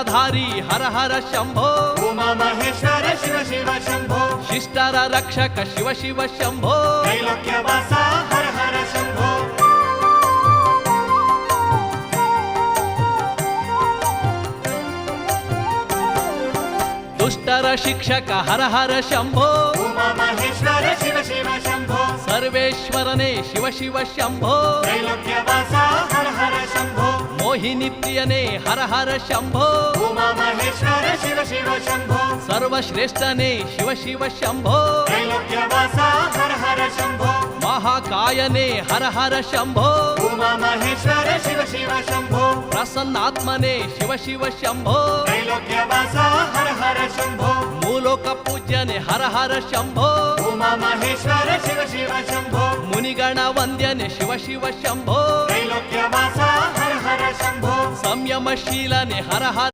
ಚಕ್ರಧಾರಿ ಹರ ಹರ ಶಂಭೋ ಉಮಾ ಮಹೇಶ್ವರ ಶಿವ ಶಿವ ಶಂಭೋ ಶಿಷ್ಟರ ರಕ್ಷಕ ಶಿವ ಶಿವ ಶಂಭೋ ತ್ರೈಲೋಕ್ಯವಾಸ ಹರ ಹರ ಶಂಭೋ ದುಷ್ಟರ ಶಿಕ್ಷಕ ಹರ ಹರ ಶಂಭೋ ಉಮಾ ಮಹೇಶ್ವರ ಶಿವ ಶಿವ ಶಂಭೋ ಸರ್ವೇಶ್ವರನೇ ಶಿವ ಶಿವ ಶಂಭೋ ತ್ರೈಲೋಕ್ಯವಾಸ ಹರ ಹರ ಶಂಭೋ ಮೋಹಿನಿ ಪ್ರಿಯನೇ ಹರ ಹರ ಶಂಭೋ ಉಮಾ ಮಹೇಶ್ವರ ಶಿವ ಶಿವ ಶಂಭೋ ಸರ್ವಶ್ರೇಷ್ಠನೇ ಶಿವ ಶಿವ ಶಂಭೋ ತ್ರೈಲೋಕ್ಯವಾಸ ಹರ ಹರ ಶಂಭೋ ಮಹಾಕಾಯನೇ ಹರ ಹರ ಶಂಭೋ ಉಮಾ ಮಹೇಶ್ವರ ಶಿವ ಶಿವ ಶಂಭೋ ಪ್ರಸನ್ನಾತ್ಮನೇ ಶಿವ ಶಿವ ಶಂಭೋ ತ್ರೈಲೋಕ್ಯವಾಸ ಹರ ಹರ ಶಂಭೋ ಮೂಲೋಕ ಪೂಜ್ಯನೇ ಹರ ಹರ ಶಂಭೋ ಉಮಾ ಮಹೇಶ್ವರ ಶಿವ ಶಿವ ಶಂಭೋ ಮುನಿಗಣ ವಂದ್ಯನೇ ಶಿವ ಶಿವ ಶಂಭೋ ತ್ರೈಲೋಕ್ಯವಾಸ ಹರ ಹರ ಶಂಭೋ ಸಂಯಮಶೀಲನೇ ಹರ ಹರ